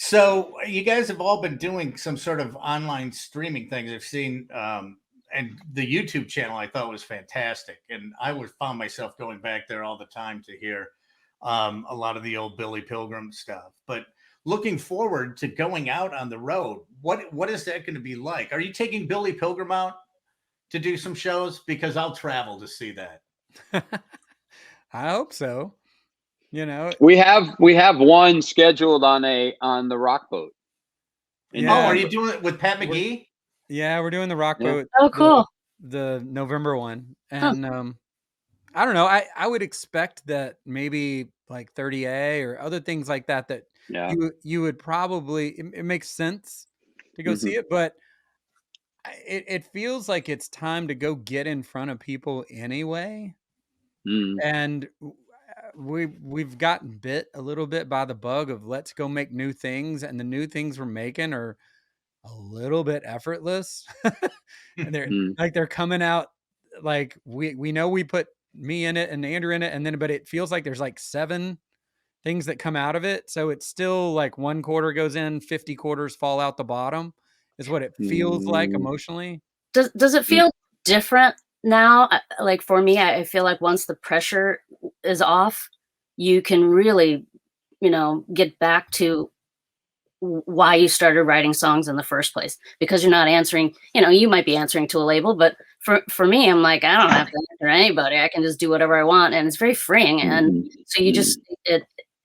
So you guys have all been doing some sort of online streaming things. I've seen, and the YouTube channel I thought was fantastic, and I was found myself going back there all the time to hear a lot of the old Billy Pilgrim stuff. But looking forward to going out on the road, what is that going to be like? Are you taking Billy Pilgrim out to do some shows? Because I'll travel to see that. I hope so. You know, we have one scheduled on the Rock Boat. Yeah. Oh, are you doing it with Pat McGee? We're doing the Rock Boat. Oh, cool. The November one. And I don't know. I would expect that maybe like 30A or other things like that you would probably it makes sense to go see it, but it feels like it's time to go get in front of people anyway. And we've gotten bit a little bit by the bug of let's go make new things, and the new things we're making are a little bit effortless. And they're coming out like we know we put me in it and Andrew in it, and then but it feels like there's like 7 things that come out of it, so it's still like 1 quarter goes in, 50 quarters fall out the bottom is what it feels like emotionally. Does it feel different now? Like for me, I feel like once the pressure is off, you can really, get back to why you started writing songs in the first place, because you're not answering, you might be answering to a label, but for me, I'm like, I don't have to answer anybody. I can just do whatever I want. And it's very freeing. And so you just,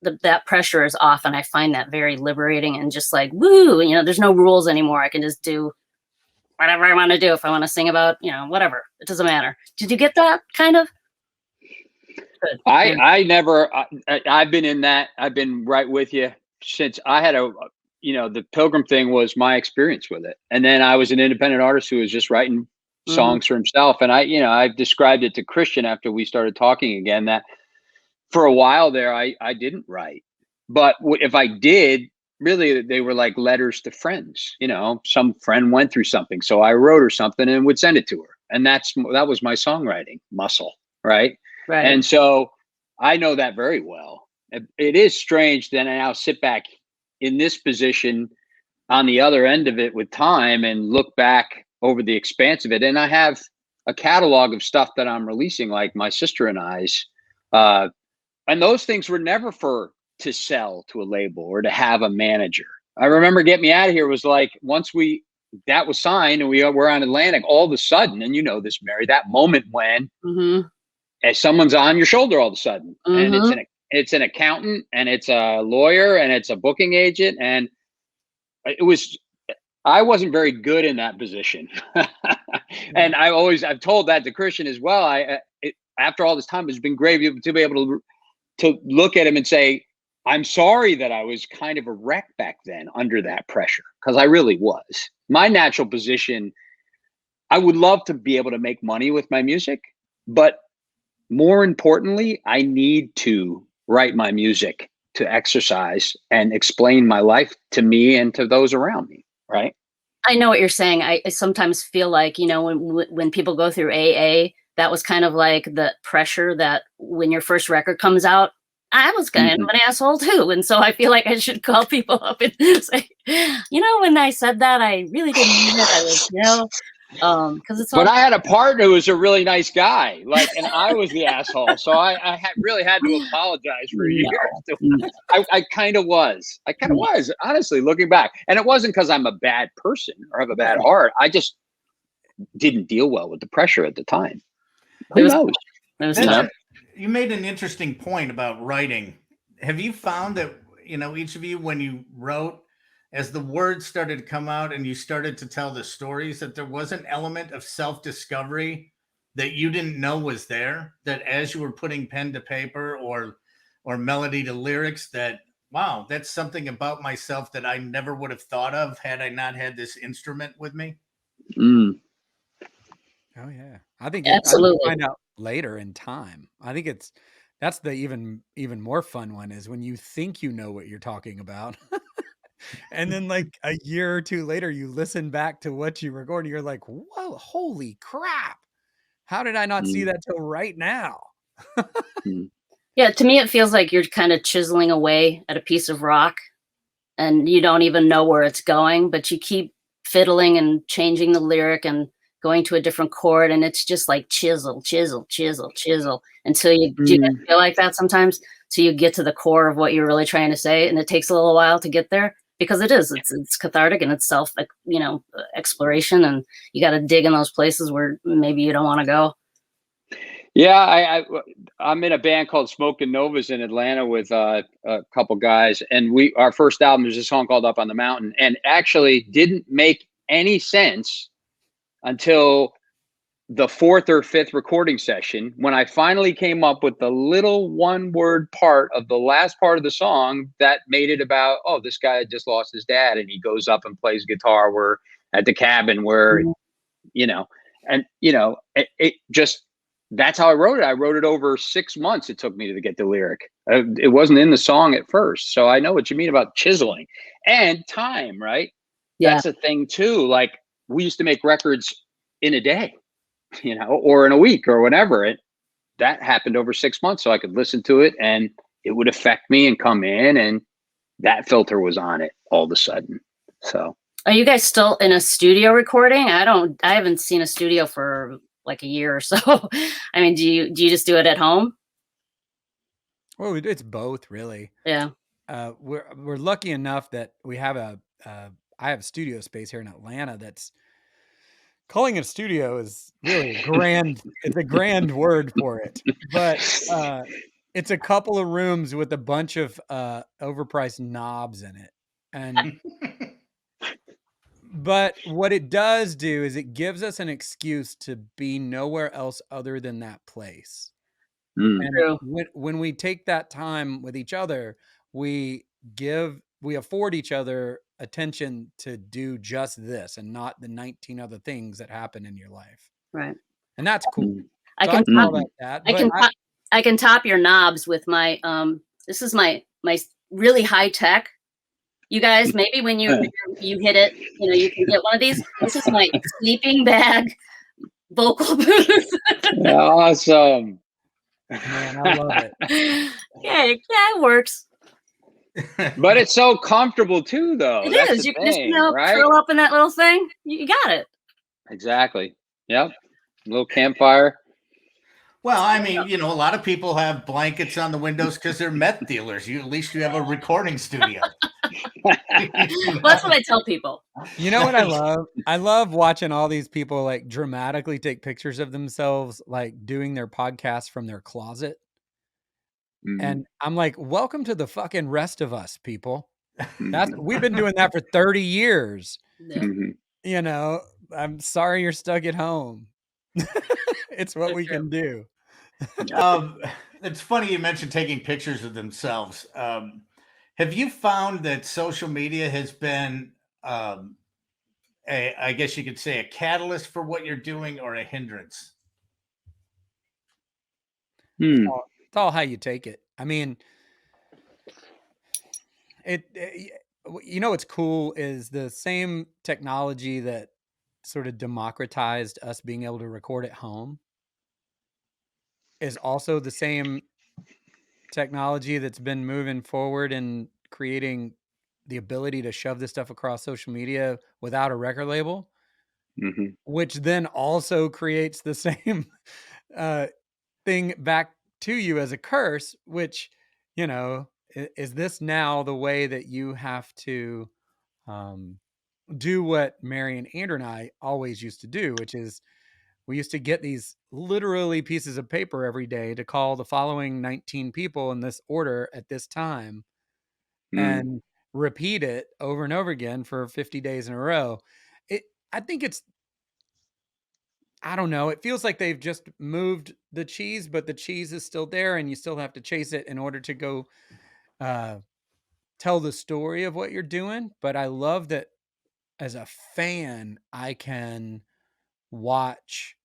that pressure is off. And I find that very liberating and just like, woo, there's no rules anymore. I can just do whatever I want to do. If I want to sing about, whatever, it doesn't matter. Did you get that kind of? Good. I've been in that. I've been right with you since I had the Pilgrim thing was my experience with it. And then I was an independent artist who was just writing songs for himself. And I've described it to Kristian after we started talking again, that for a while there, I didn't write, but if I did, really, they were like letters to friends. Some friend went through something, so I wrote her something and would send it to her. And that was my songwriting muscle. Right. And so I know that very well. It is strange that I now sit back in this position on the other end of it with time and look back over the expanse of it. And I have a catalog of stuff that I'm releasing, like my sister and I's. And those things were never to sell to a label or to have a manager. I remember Get Me Out of Here was like, once that was signed and we were on Atlantic, all of a sudden, and this, Mary, that moment when as someone's on your shoulder all of a sudden, and it's an accountant and it's a lawyer and it's a booking agent. And I wasn't very good in that position. And I've told that to Kristian as well. After all this time, it's been great to be able to look at him and say, I'm sorry that I was kind of a wreck back then under that pressure, because I really was. My natural position, I would love to be able to make money with my music, but more importantly, I need to write my music to exercise and explain my life to me and to those around me, right? I know what you're saying. I sometimes feel like, when people go through AA, that was kind of like the pressure that when your first record comes out, I was kind of an asshole too. And so I feel like I should call people up and say, when I said that, I really didn't mean it. I was, because it's. But I had a partner who was a really nice guy, and I was the asshole. So I really had to apologize for a year. I kind of was. Honestly, looking back. And it wasn't because I'm a bad person or have a bad heart. I just didn't deal well with the pressure at the time. Who knows? You made an interesting point about writing. Have you found that, each of you, when you wrote, as the words started to come out and you started to tell the stories, that there was an element of self-discovery that you didn't know was there, that as you were putting pen to paper or melody to lyrics, that, wow, that's something about myself that I never would have thought of had I not had this instrument with me? Oh yeah. I think absolutely. I find out later in time. I think that's the even more fun one, is when you think you know what you're talking about. And then like a year or two later, you listen back to what you recorded. You're like, whoa, holy crap. How did I not see that till right now? Yeah, to me, it feels like you're kind of chiseling away at a piece of rock. and you don't even know where it's going, but you keep fiddling and changing the lyric and going to a different chord, and it's just like chisel, chisel, chisel, chisel until you do you guys feel like that sometimes? So you get to the core of what you're really trying to say, and it takes a little while to get there because it's cathartic and it's self, exploration, and you got to dig in those places where maybe you don't want to go. Yeah, I'm in a band called Smokin' Novas in Atlanta with a couple guys, and our first album is a song called Up on the Mountain, and actually didn't make any sense until the fourth or fifth recording session when I finally came up with the little one-word part of the last part of the song that made it about, oh, this guy just lost his dad and he goes up and plays guitar where at the cabin where, it just, that's how I wrote it. I wrote it over 6 months. It took me to get the lyric. It wasn't in the song at first. So I know what you mean about chiseling and time, right? Yeah. That's a thing too. Like we used to make records in a day, or in a week or whatever. That happened over 6 months. So I could listen to it and it would affect me and come in, and that filter was on it all of a sudden. So are you guys still in a studio recording? I haven't seen a studio for like a year or so. I mean, do you just do it at home? Well, it's both, really. Yeah. We're lucky enough that we have I have studio space here in Atlanta. That's calling it a studio is really grand. It's a grand word for it, but it's a couple of rooms with a bunch of overpriced knobs in it, and but what it does do is it gives us an excuse to be nowhere else other than that place. And when we take that time with each other, we afford each other attention to do just this and not the 19 other things that happen in your life. Right. And that's cool. I can top your knobs with my this is my really high tech. You guys, maybe when you hit it, you can get one of these. This is my sleeping bag vocal booth. Awesome. Man, I love it. Yeah, it works. But it's so comfortable too, though. It is. You can just curl up in that little thing. You got it. Exactly. Yep. A little campfire. Well, I mean, a lot of people have blankets on the windows because they're meth dealers. At least you have a recording studio. That's what I tell people. You know what I love? I love watching all these people like dramatically take pictures of themselves, like doing their podcast from their closet. And I'm like, welcome to the fucking rest of us, people. We've been doing that for 30 years. Yeah. I'm sorry you're stuck at home. It's what we can do. It's funny you mentioned taking pictures of themselves. Have you found that social media has been, I guess you could say, a catalyst for what you're doing or a hindrance? It's all how you take it. I mean, what's cool is the same technology that sort of democratized us being able to record at home is also the same technology that's been moving forward and creating the ability to shove this stuff across social media without a record label, which then also creates the same thing back to you as a curse, which, is this now the way that you have to do what Mary and Andrew and I always used to do, which is we used to get these literally pieces of paper every day to call the following 19 people in this order at this time and repeat it over and over again for 50 days in a row. I don't know. It feels like they've just moved the cheese, but the cheese is still there and you still have to chase it in order to go tell the story of what you're doing. But I love that as a fan, I can watch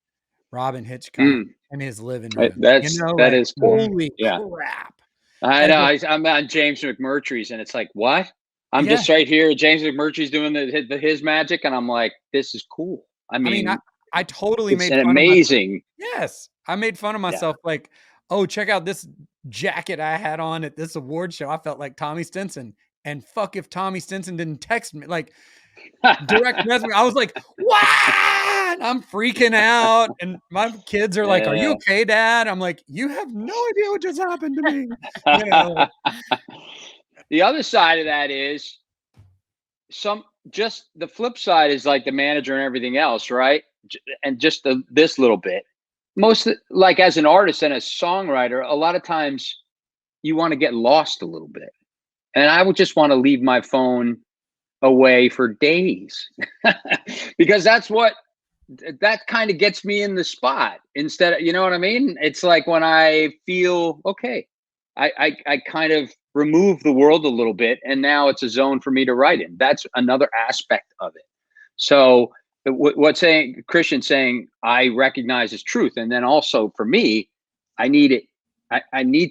Robin Hitchcock in his living room. That is cool. Holy crap. I know. I'm on James McMurtry's and it's like, what? I'm just right here. James McMurtry's doing his magic. And I'm like, this is cool. I mean, I totally made fun amazing. Yes. I made fun of myself. Like, oh, check out this jacket I had on at this award show. I felt like Tommy Stinson. and fuck if Tommy Stinson didn't text me, like direct message. I was like, what? I'm freaking out. And my kids are like, are you okay, Dad? I'm like, you have no idea what just happened to me. You know, the other side of that is just the flip side is like the manager and everything else, right? And just this little bit. Most, like as an artist and a songwriter, a lot of times you want to get lost a little bit. And I would just want to leave my phone away for days because that kind of gets me in the spot instead of, you know what I mean? It's like when I feel okay, I kind of remove the world a little bit, and now it's a zone for me to write in. That's another aspect of it. So what Kristian saying, I recognize as truth. And then also for me, I need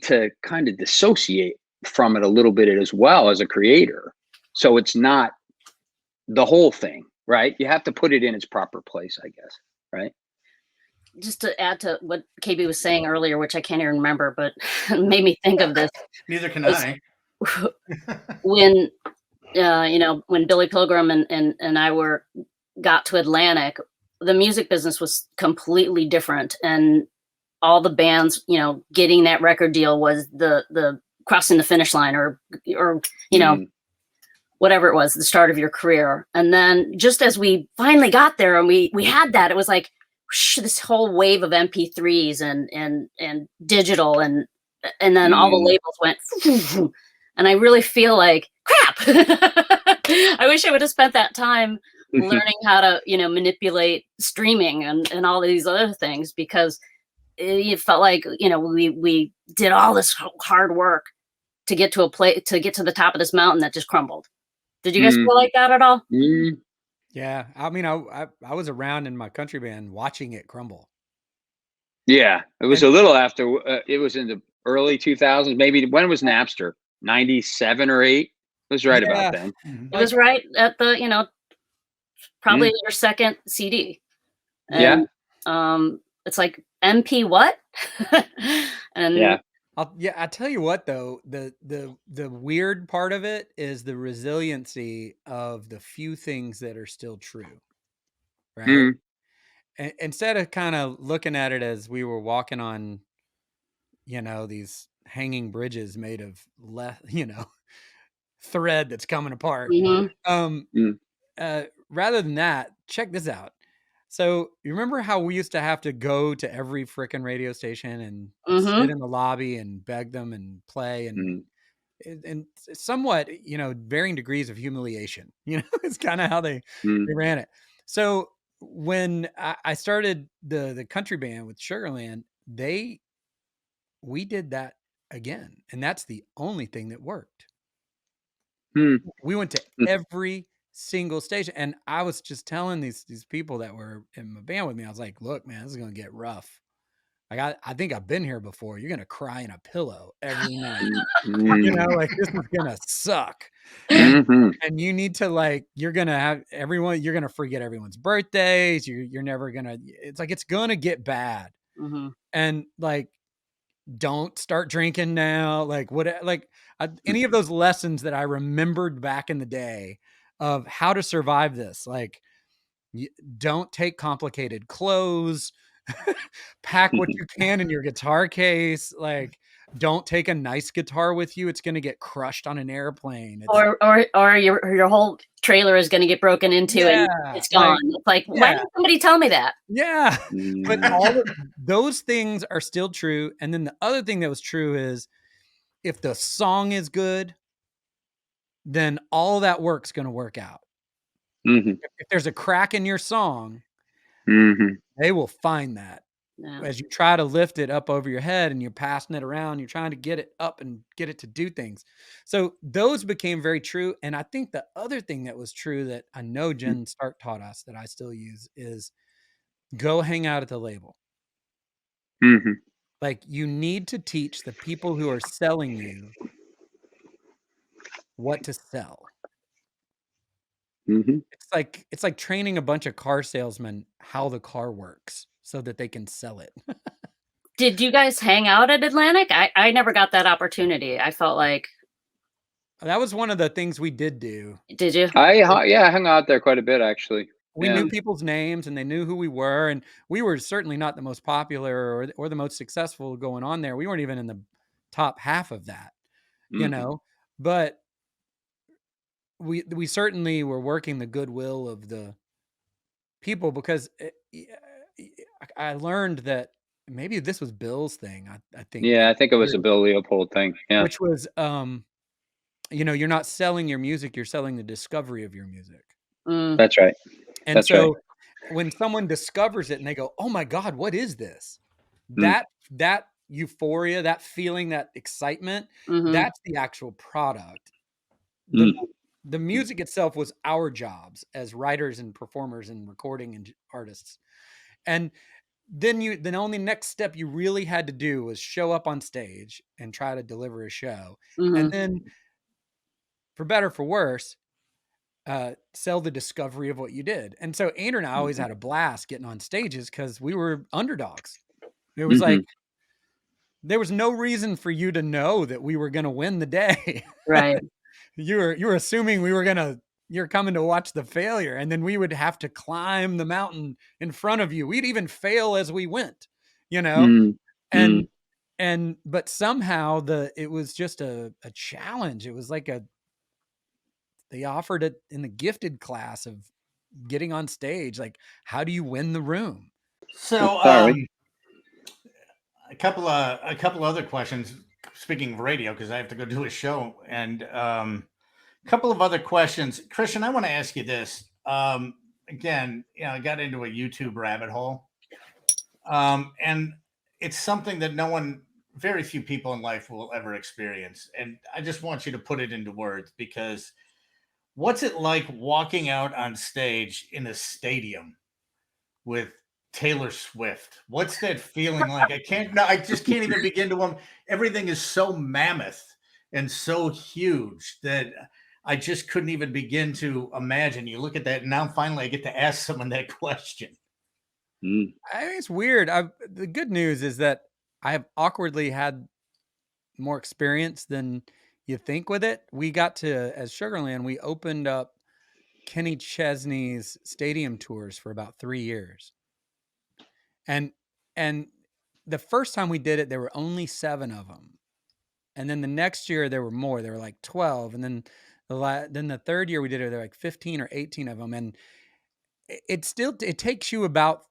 to kind of dissociate from it a little bit as well as a creator. So it's not the whole thing, right? You have to put it in its proper place, I guess, right? Just to add to what KB was saying earlier, which I can't even remember, but made me think of this. Neither can I. When when Billy Pilgrim and I got to Atlantic, the music business was completely different, and all the bands, getting that record deal was the crossing the finish line, or whatever it was, the start of your career. And then just as we finally got there and we had that, it was like this whole wave of MP3s and digital, and then all the labels went, and I really feel like crap. I wish I would have spent that time learning how to, manipulate streaming and all these other things, because it felt like, we did all this hard work to get to the top of this mountain that just crumbled. Did you guys feel like that at all? Yeah. I mean, I was around in my country band watching it crumble. Yeah. It was a little after, it was in the early 2000s, maybe. When was Napster? 97 or 8? It was right about then. It was right at the, probably your second CD. And, it's like, MP what? And I tell you what though, the weird part of it is the resiliency of the few things that are still true, right? And instead of kind of looking at it as we were walking on, these hanging bridges made of thread that's coming apart. Rather than that, check this out. So you remember how we used to have to go to every frickin' radio station and sit in the lobby and beg them and play and somewhat, varying degrees of humiliation, it's kind of how they ran it. So when I started the country band with Sugarland, we did that again. And that's the only thing that worked. We went to every single station, and I was just telling these people that were in my band with me, I was like, look, man, this is gonna get rough. Like I think I've been here before. You're gonna cry in a pillow every night. Like this is gonna suck. And you need to you're gonna forget everyone's birthdays. You're never gonna, it's gonna get bad. And don't start drinking now. Any of those lessons that I remembered back in the day of how to survive this, don't take complicated clothes, pack what you can in your guitar case. Don't take a nice guitar with you. It's going to get crushed on an airplane. Or your whole trailer is going to get broken into and it's gone. Why didn't somebody tell me that? Yeah. But all of those things are still true. And then the other thing that was true is if the song is good, then all that work's going to work out. If there's a crack in your song, they will find that. As you try to lift it up over your head and you're passing it around, you're trying to get it up and get it to do things. So those became very true. And I think the other thing that was true that I know Jen Stark taught us that I still use is go hang out at the label. You need to teach the people who are selling you what to sell. It's like training a bunch of car salesmen how the car works so that they can sell it. Did you guys hang out at Atlantic? I never got that opportunity. I felt like That was one of the things we did do. Did you? I hung out there quite a bit, actually. We knew people's names and they knew who we were, and we were certainly not the most popular or the most successful going on there. We weren't even in the top half of that, you know, but we certainly were working the goodwill of the people, because I learned that maybe this was Bill's thing. I think. Yeah, I think it was a Bill Leopold thing. Yeah. Which was, you know, you're not selling your music, you're selling the discovery of your music. That's right. And That's so right. when someone discovers it and they go, "Oh my God, what is this?" That euphoria, that feeling, that excitement, that's the actual product. The music itself was our jobs as writers and performers and recording and artists. And then the only next step you really had to do was show up on stage and try to deliver a show. And then, for better or for worse, sell the discovery of what you did. And so Andrew and I always had a blast getting on stages because we were underdogs. It was like, there was no reason for you to know that we were going to win the day. Right. You were assuming you're coming to watch the failure, and then we would have to climb the mountain in front of you. We'd even fail as we went, you know, but somehow it was just a challenge. It was like they offered it in the gifted class of getting on stage. Like, how do you win the room? So, a couple other questions. Speaking of radio, because I have to go do a show, and a couple of other questions. Kristian, I want to ask you this. Again, you know, I got into a YouTube rabbit hole, and it's something that very few people in life will ever experience. And I just want you to put it into words, because what's it like walking out on stage in a stadium with Taylor Swift? What's that feeling like? I just can't even begin to. Everything is so mammoth and so huge that I just couldn't even begin to imagine. You look at that, and now finally I get to ask someone that question. I mean, it's weird. The good news is that I have awkwardly had more experience than you think with it. We got to, as Sugarland, we opened up Kenny Chesney's stadium tours for about 3 years. And the first time we did it, there were only 7 of them. And then the next year there were more. There were like 12. And then the third year we did it, there were like 15 or 18 of them. And it takes you about,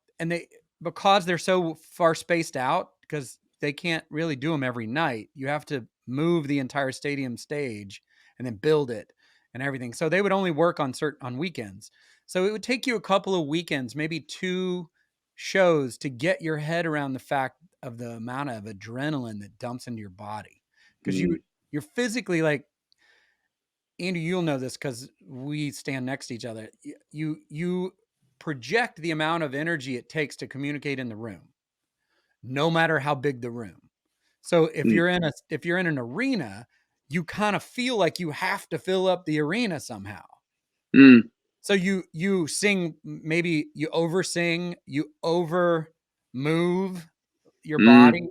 because they're so far spaced out, because they can't really do them every night. You have to move the entire stadium stage and then build it and everything. So they would only work on weekends. So it would take you a couple of weekends, maybe 2 shows, to get your head around the fact of the amount of adrenaline that dumps into your body. Because you're physically, like, Andy, you'll know this because we stand next to each other. You project the amount of energy it takes to communicate in the room, no matter how big the room. So if you're in an arena, you kind of feel like you have to fill up the arena somehow. So you sing, maybe you oversing, you over move your body.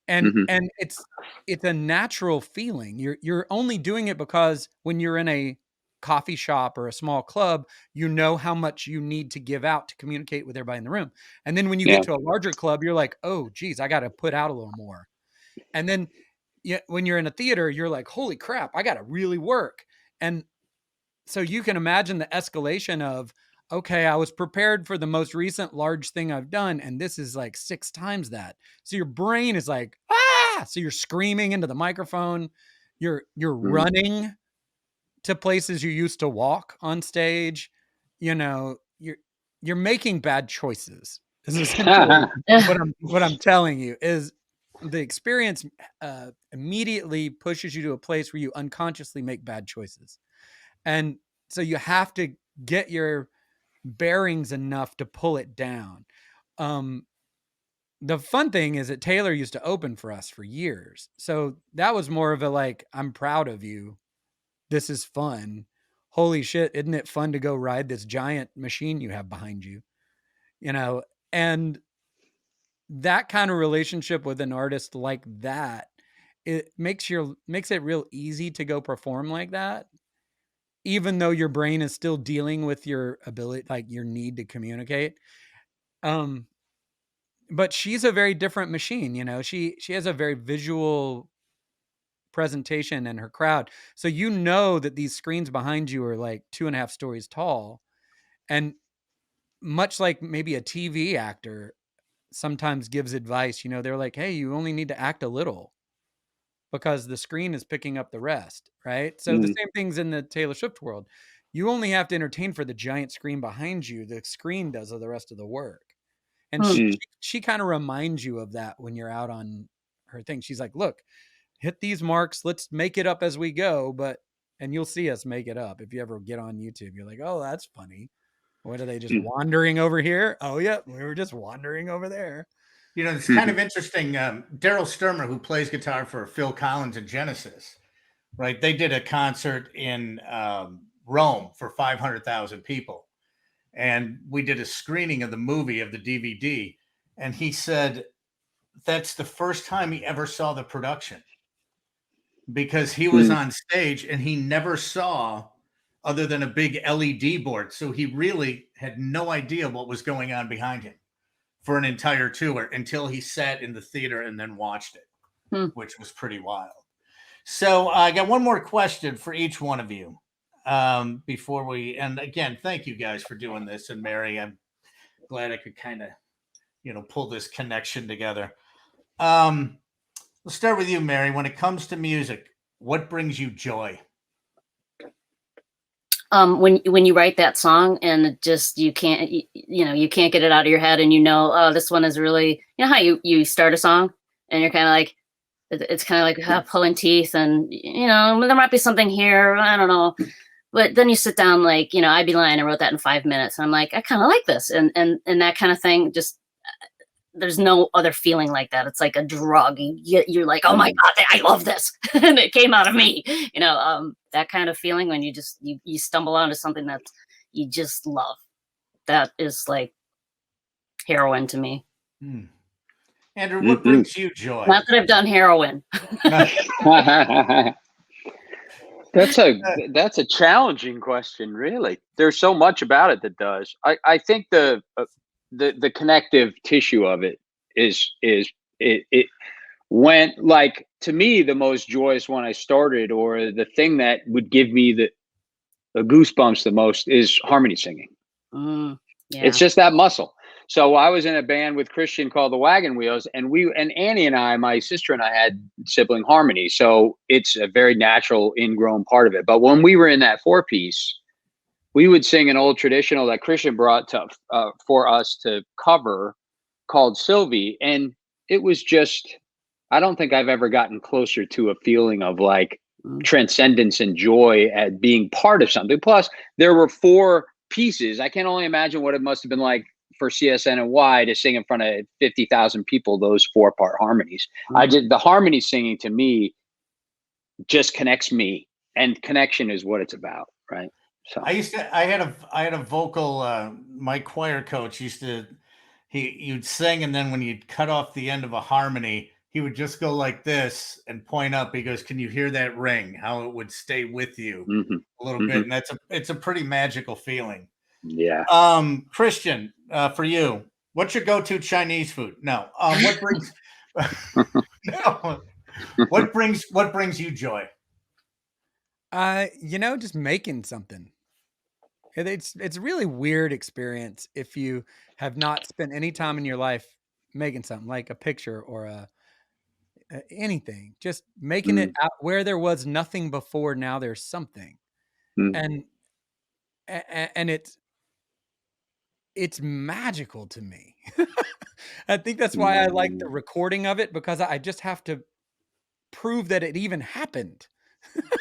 And it's a natural feeling. You're only doing it because when you're in a coffee shop or a small club, you know how much you need to give out to communicate with everybody in the room. And then when you get to a larger club, you're like, oh, geez, I got to put out a little more. And then when you're in a theater, you're like, holy crap, I got to really work. And so you can imagine the escalation of, okay, I was prepared for the most recent large thing I've done, and this is like 6 times that. So your brain is like, ah! So you're screaming into the microphone. You're running to places you used to walk on stage. You know, you're making bad choices. This is essentially what I'm telling you. Is the experience immediately pushes you to a place where you unconsciously make bad choices. And so you have to get your bearings enough to pull it down. The fun thing is that Taylor used to open for us for years. So that was more of a, like, I'm proud of you. This is fun. Holy shit, isn't it fun to go ride this giant machine you have behind you? You know, and that kind of relationship with an artist like that it makes it real easy to go perform like that, even though your brain is still dealing with your ability, like your need to communicate. But she's a very different machine, you know. She has a very visual presentation in her crowd. So you know that these screens behind you are like 2.5 stories tall. And much like maybe a TV actor sometimes gives advice, you know, they're like, hey, you only need to act a little because the screen is picking up the rest, right? So the same thing's in the Taylor Swift world. You only have to entertain for the giant screen behind you. The screen does the rest of the work. And she kind of reminds you of that when you're out on her thing. She's like, look, hit these marks. Let's make it up as we go. And you'll see us make it up. If you ever get on YouTube, you're like, oh, that's funny. What are they just wandering over here? Oh, yeah, we were just wandering over there. You know, it's kind of interesting. Daryl Sturmer, who plays guitar for Phil Collins and Genesis, right? They did a concert in Rome for 500,000 people. And we did a screening of the movie, of the DVD. And he said that's the first time he ever saw the production, because he was on stage and he never saw other than a big LED board. So he really had no idea what was going on behind him for an entire tour until he sat in the theater and then watched it, which was pretty wild. So I got one more question for each one of you before we, and again, thank you guys for doing this. And Mary, I'm glad I could kind of, you know, pull this connection together. Let's start with you, Mary. When it comes to music, what brings you joy? When you write that song and it just, you can't get it out of your head, and oh, this one is really, how you start a song and you're kind of like, it's kind of like pulling teeth, and there might be something here, I don't know, but then you sit down, like, I'd Be Lying, I wrote that in 5 minutes, and I'm like, I kind of like this, and that kind of thing. Just, there's no other feeling like that. It's like a drug. You're like, oh my God, I love this. And it came out of me, that kind of feeling when you just, you stumble onto something that you just love. That is like heroin to me. Andrew, what brings you joy? Not that I've done heroin. That's a challenging question, really. There's so much about it that does. I think the connective tissue of it is it went, like, to me, the most joyous when I started, or the thing that would give me the goosebumps the most, is harmony singing. Yeah. It's just that muscle. So I was in a band with Kristian called the Wagon Wheels, and Annie and I, my sister and I, had sibling harmony. So it's a very natural, ingrown part of it. But when we were in that 4-piece, we would sing an old traditional that Kristian brought to for us to cover, called Sylvie. And it was just, I don't think I've ever gotten closer to a feeling of like transcendence and joy at being part of something. Plus, there were 4 pieces. I can only imagine what it must have been like for CSN and Y to sing in front of 50,000 people, those 4-part harmonies. The harmony singing, to me, just connects me, and connection is what it's about, right? So I had a vocal, my choir coach you'd sing, and then when you'd cut off the end of a harmony, he would just go like this and point up. He goes, can you hear that ring? How it would stay with you a little bit. And it's a pretty magical feeling. Yeah. Kristian, for you, what's your go-to Chinese food? No. What brings no. What brings you joy? Just making something. It's a really weird experience if you have not spent any time in your life making something, like a picture or anything. Just making it out where there was nothing before. Now there's something, and it's magical to me. I think that's why I like the recording of it, because I just have to prove that it even happened.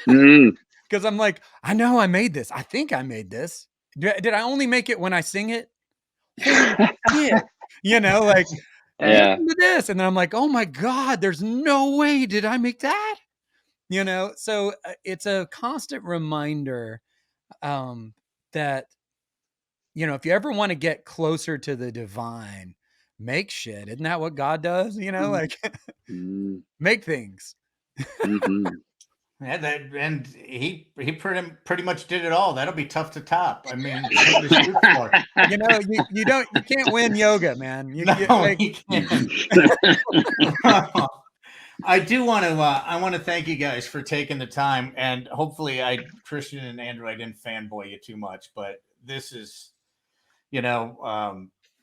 Because I'm like, I know I made this. I think I made this. Did I only make it when I sing it? Yeah. Like, listen to this. And then I'm like, oh my God, there's no way. Did I make that? So it's a constant reminder that, if you ever want to get closer to the divine, make shit. Isn't that what God does? Like, make things. Yeah, and he pretty much did it all. That'll be tough to top. I mean, something to shoot for. You know, you can't win yoga, man. You can't. I do want to. I want to thank you guys for taking the time, and hopefully, Kristian and Andrew, I didn't fanboy you too much, but this is,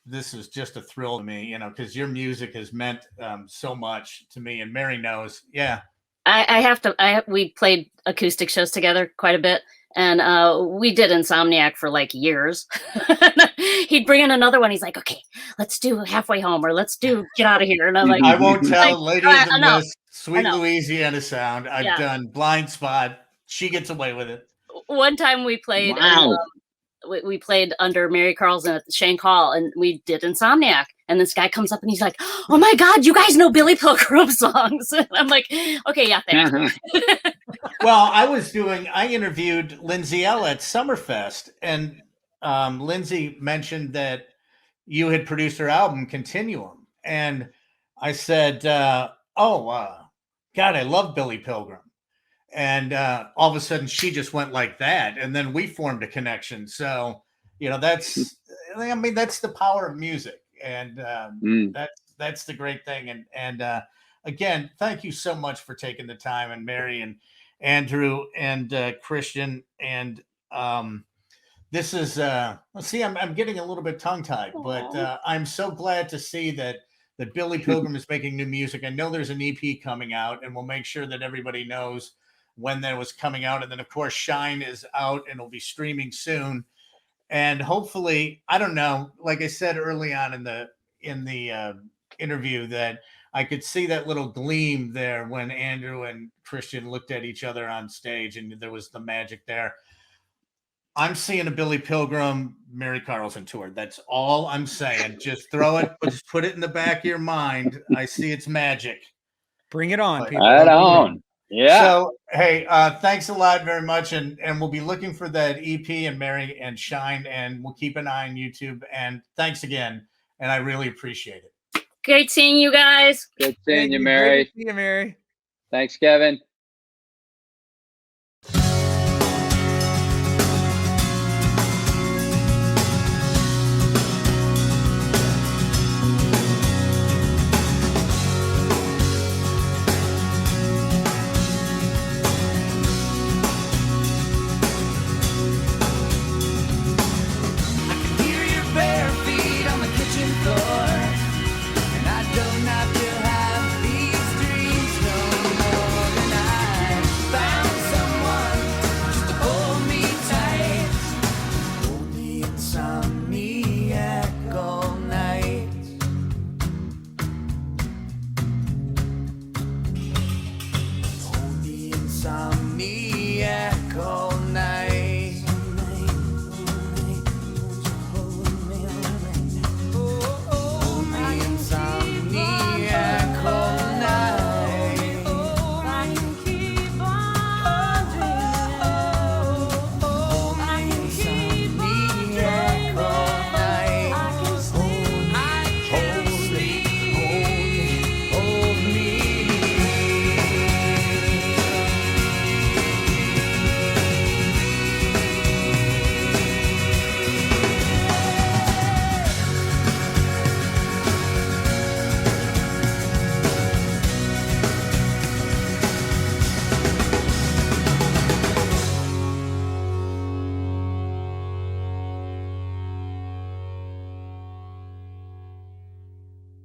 this is just a thrill to me, because your music has meant so much to me, and Mary knows. Yeah. We played acoustic shows together quite a bit, and we did Insomniac for like years. He'd bring in another one. He's like, okay, let's do Halfway Home, or let's do Get Out of Here. And I'm like, I won't tell Lady of the Mist, Sweet Louisiana Sound. I've done Blind Spot. She gets away with it. One time we played, we played under Mary Karlzen at the Shank Hall, and we did Insomniac. And this guy comes up and he's like, oh my God, you guys know Billy Pilgrim songs. And I'm like, okay, yeah, thanks. Well, I interviewed Lindsay L at Summerfest, and Lindsay mentioned that you had produced her album Continuum. And I said, God, I love Billy Pilgrim. And all of a sudden she just went like that. And then we formed a connection. So, that's the power of music. And that's the great thing. And again, thank you so much for taking the time, and Mary and Andrew and Kristian. And this is let's see, I'm getting a little bit tongue-tied, but I'm so glad to see that Billy Pilgrim is making new music. I know there's an EP coming out, and we'll make sure that everybody knows when that was coming out. And then of course Shine is out and it'll be streaming soon. And hopefully, I don't know, like I said early on in the interview, that I could see that little gleam there when Andrew and Kristian looked at each other on stage, and there was the magic there. I'm seeing a Billy Pilgrim, Mary Karlzen tour. That's all I'm saying. Just throw it, just put it in the back of your mind. I see its magic. Bring it on, people. Right on. Yeah. So, hey, thanks a lot very much. And we'll be looking for that EP and Mary and Shine, and we'll keep an eye on YouTube. And thanks again. And I really appreciate it. Great seeing you guys. Good seeing you, Mary. Great to see you, Mary. Thanks, Kevin.